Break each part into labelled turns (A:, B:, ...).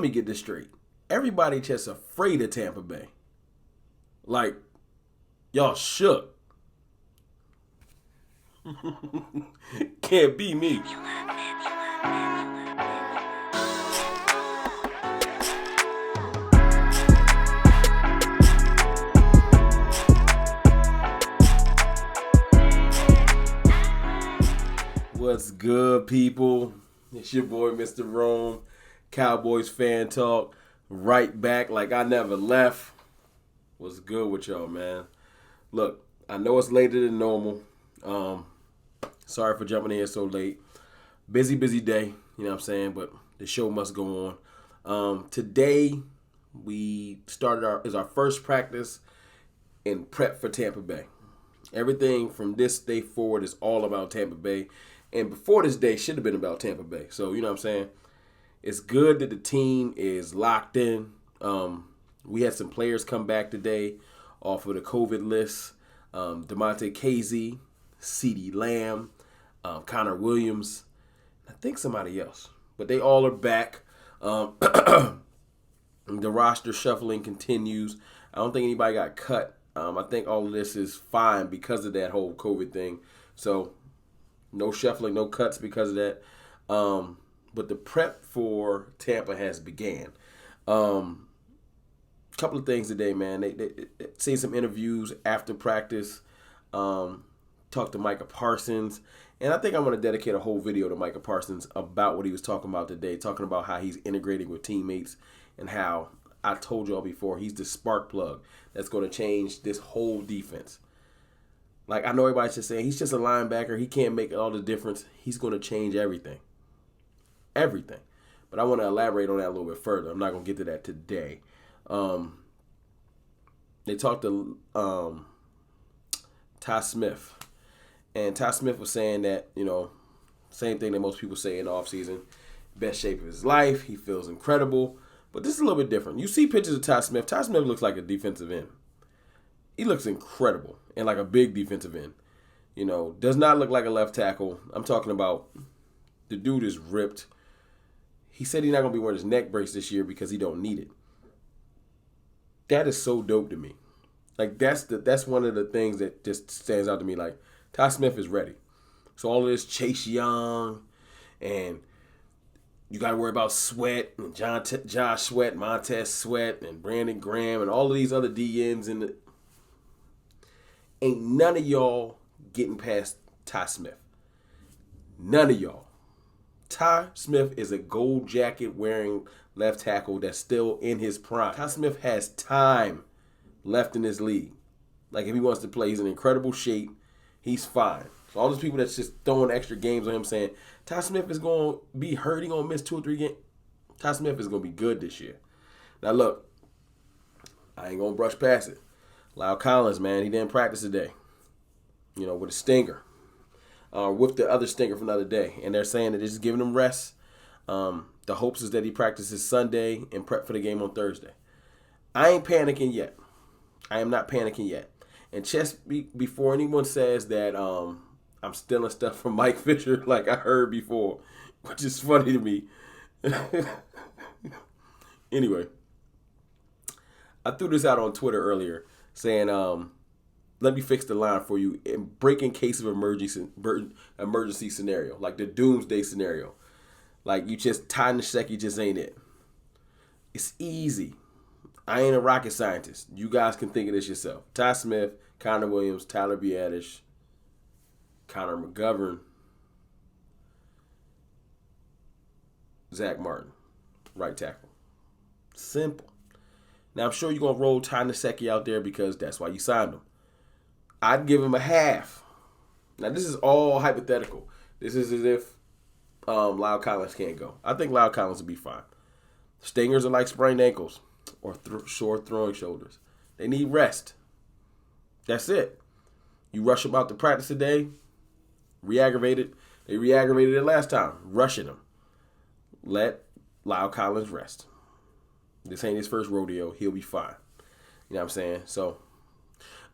A: let me get this straight. Everybody just afraid of Tampa Bay. Like, y'all shook. Can't be me. What's good, people? It's your boy, Mr. Rome, Cowboys fan talk. Right back like I never left. What's good with y'all, man? Look, I know it's later than normal. Sorry for jumping in here so late. Busy day, you know what I'm saying? But the show must go on. Today, we started our first practice in prep for Tampa Bay. Everything from this day forward is all about Tampa Bay. And before this day, should have been about Tampa Bay. So, you know what I'm saying? It's good that the team is locked in. We had some players come back today off of the COVID list. DeMonte Casey, CeeDee Lamb, Connor Williams, I think somebody else. But they all are back. The roster shuffling continues. I don't think anybody got cut. I think all of this is fine because of that whole COVID thing. So, no shuffling, no cuts because of that. But the prep for Tampa has began. Couple of things today, man. They see some interviews after practice. Talked to Micah Parsons. And I think I'm going to dedicate a whole video to Micah Parsons about what he was talking about today. Talking about how he's integrating with teammates and how, I told y'all before, he's the spark plug that's going to change this whole defense. Like, I know everybody's just saying he's just a linebacker. He can't make all the difference. He's going to change everything. Everything. But I want to elaborate on that a little bit further. I'm not going to get to that today. They talked to Ty Smith. And Ty Smith was saying that, you know, same thing that most people say in the offseason. Best shape of his life. He feels incredible. But this is a little bit different. You see pictures of Ty Smith. Ty Smith looks like a defensive end. He looks incredible and like a big defensive end. You know, does not look like a left tackle. I'm talking about the dude is ripped. He said he's not going to be wearing his neck brace this year because he don't need it. That is so dope to me. Like, that's one of the things that just stands out to me. Like, Ty Smith is ready. So all of this Chase Young and you got to worry about Sweat and Josh Sweat, Montez Sweat and Brandon Graham and all of these other DNs in the... Ain't none of y'all getting past Ty Smith. None of y'all. Ty Smith is a gold jacket wearing left tackle that's still in his prime. Ty Smith has time left in this league. Like, if he wants to play, he's in incredible shape. He's fine. So all those people that's just throwing extra games on him saying, Ty Smith is going to be hurt, he's going to miss 2 or 3 games. Ty Smith is going to be good this year. Now, look, I ain't going to brush past it. Lyle Collins, man, he didn't practice today. You know, with a stinger. With the other stinger from the other day. And they're saying that they're just giving him rest. The hopes is that he practices Sunday and prep for the game on Thursday. I ain't panicking yet. I am not panicking yet. And just before anyone says that I'm stealing stuff from Mike Fisher like I heard before, which is funny to me. Anyway, I threw this out on Twitter earlier saying, let me fix the line for you in break in case of emergency scenario, like the doomsday scenario. Like, you just Ty Nsekhe just ain't it. It's easy. I ain't a rocket scientist. You guys can think of this yourself. Ty Smith, Connor Williams, Tyler Biadasz, Connor McGovern, Zach Martin, right tackle. Simple. Now, I'm sure you're going to roll Ty Nsekhe out there because that's why you signed him. I'd give him a half. Now, this is all hypothetical. This is as if Lyle Collins can't go. I think Lyle Collins will be fine. Stingers are like sprained ankles or short throwing shoulders. They need rest. That's it. You rush them out to practice today, re-aggravated. They re-aggravated it last time, rushing them. Let Lyle Collins rest. This ain't his first rodeo. He'll be fine. You know what I'm saying? So,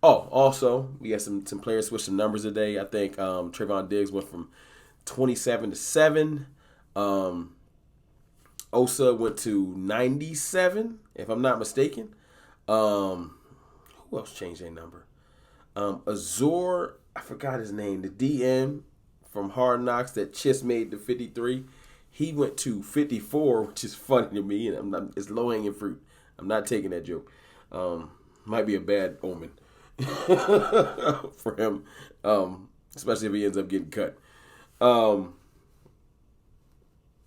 A: also, we had some players switch some numbers today. I think Trayvon Diggs went from 27 to 7. Osa went to 97, if I'm not mistaken. Who else changed their number? Azor, I forgot his name. The DM from Hard Knocks that Chiss made to 53. He went to 54, which is funny to me, and it's low-hanging fruit. I'm not taking that joke. Might be a bad omen for him, especially if he ends up getting cut.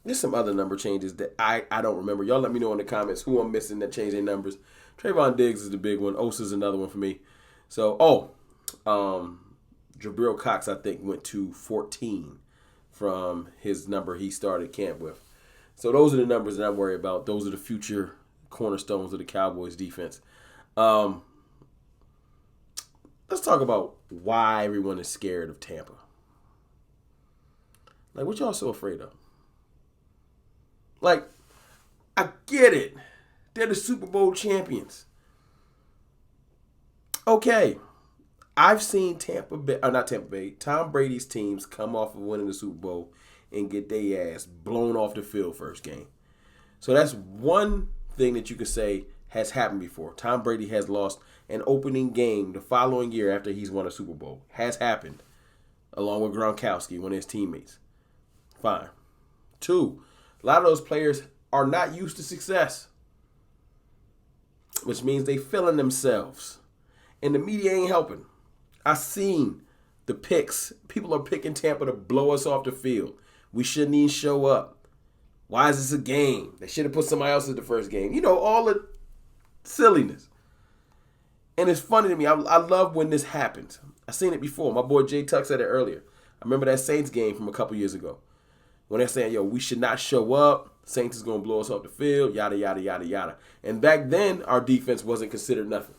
A: There's some other number changes that I don't remember. Y'all let me know in the comments who I'm missing that changed their numbers. Trayvon Diggs is the big one. Osa's another one for me. So, Jabril Cox, I think, went to 14 from his number he started camp with. So those are the numbers that I'm worried about. Those are the future cornerstones of the Cowboys defense. Let's talk about why everyone is scared of Tampa. Like, what y'all so afraid of? Like, I get it. They're the Super Bowl champions. Okay. I've seen Tom Brady's teams come off of winning the Super Bowl and get their ass blown off the field first game. So that's one thing that you could say has happened before. Tom Brady has lost an opening game the following year after he's won a Super Bowl. Has happened. Along with Gronkowski, one of his teammates. Fine. 2, a lot of those players are not used to success, which means they feeling themselves. And the media ain't helping. I seen the picks. People are picking Tampa to blow us off the field. We shouldn't even show up. Why is this a game? They should have put somebody else in the first game. You know, all the silliness. And it's funny to me. I love when this happens. I seen it before. My boy Jay Tuck said it earlier. I remember that Saints game from a couple years ago. When they're saying, yo, we should not show up. Saints is going to blow us off the field, yada, yada, yada, yada. And back then, our defense wasn't considered nothing.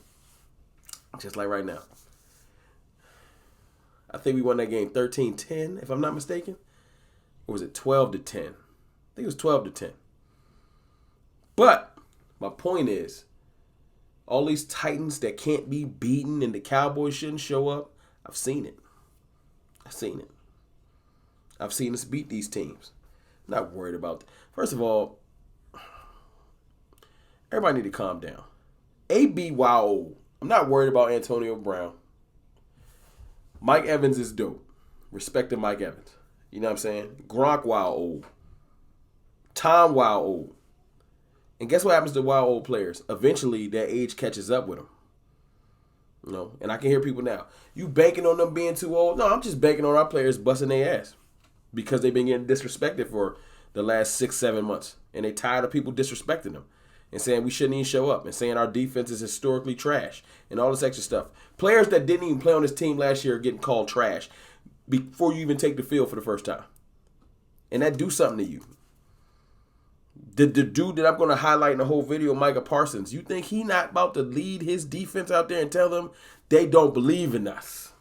A: Just like right now. I think we won that game 13-10, if I'm not mistaken. Or was it 12-10? I think it was 12-10. But my point is, all these Titans that can't be beaten and the Cowboys shouldn't show up, I've seen it. I've seen us beat these teams. I'm not worried about First of all, everybody need to calm down. A-B-Y-O. I'm not worried about Antonio Brown. Mike Evans is dope. Respect to Mike Evans. You know what I'm saying? Gronk wild old. Tom wild old. And guess what happens to wild old players? Eventually, their age catches up with them. You know, and I can hear people now. You banking on them being too old? No, I'm just banking on our players busting their ass. Because they've been getting disrespected for the last 6-7 months. And they tired of people disrespecting them. And saying we shouldn't even show up. And saying our defense is historically trash. And all this extra stuff. Players that didn't even play on this team last year are getting called trash. Before you even take the field for the first time. And that do something to you. The dude that I'm going to highlight in the whole video, Micah Parsons, you think he not about to lead his defense out there and tell them they don't believe in us?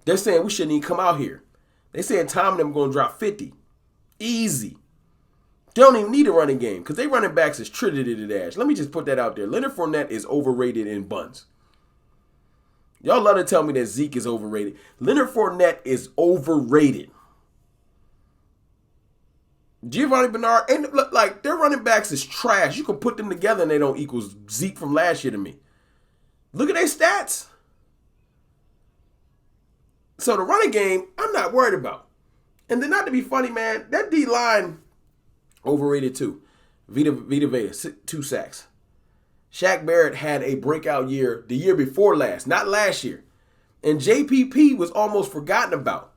A: They're saying we shouldn't even come out here. They saying Tom and them going to drop 50. Easy. They don't even need a running game because they running backs is Trinity to dash. Let me just put that out there. Leonard Fournette is overrated in buns. Y'all love to tell me that Zeke is overrated. Leonard Fournette is overrated. Giovanni Bernard, and like their running backs is trash. You can put them together and they don't equal Zeke from last year to me. Look at their stats. So the running game, I'm not worried about. And then not to be funny, man, that D-line overrated too. Vita Vea, 2 sacks. Shaq Barrett had a breakout year the year before last, not last year. And JPP was almost forgotten about.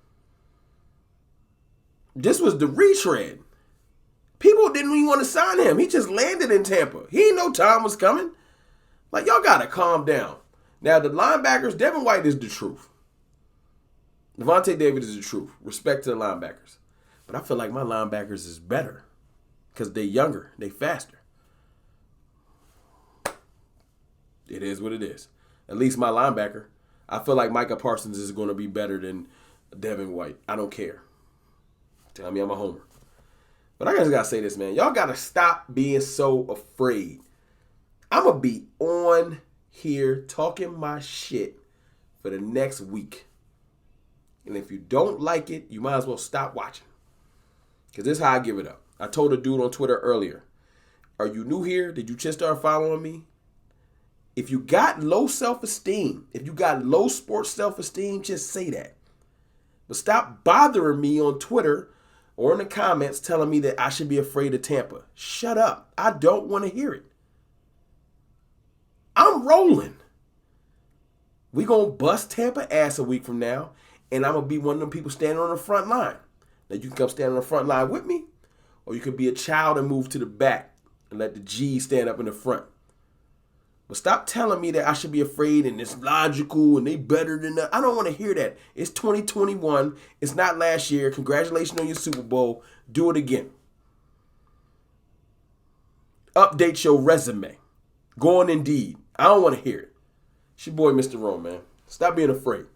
A: This was the retread. People didn't even want to sign him. He just landed in Tampa. He didn't know Tom was coming. Like, y'all got to calm down. Now, the linebackers, Devin White is the truth. Devontae David is the truth. Respect to the linebackers. But I feel like my linebackers is better because they're younger. They faster. It is what it is. At least my linebacker. I feel like Micah Parsons is going to be better than Devin White. I don't care. Tell me I'm a homer. But I just got to say this, man. Y'all got to stop being so afraid. I'm going to be on here talking my shit for the next week. And if you don't like it, you might as well stop watching. Because this is how I give it up. I told a dude on Twitter earlier, are you new here? Did you just start following me? If you got low self-esteem, if you got low sports self-esteem, just say that. But stop bothering me on Twitter or in the comments telling me that I should be afraid of Tampa. Shut up. I don't want to hear it. I'm rolling. We going to bust Tampa ass a week from now, and I'm going to be one of them people standing on the front line. Now, you can come stand on the front line with me, or you can be a child and move to the back and let the G stand up in the front. But stop telling me that I should be afraid and it's logical and they better than that. I don't want to hear that. It's 2021. It's not last year. Congratulations on your Super Bowl. Do it again. Update your resume. Go on Indeed. I don't want to hear it. It's your boy, Mr. Rome, man. Stop being afraid.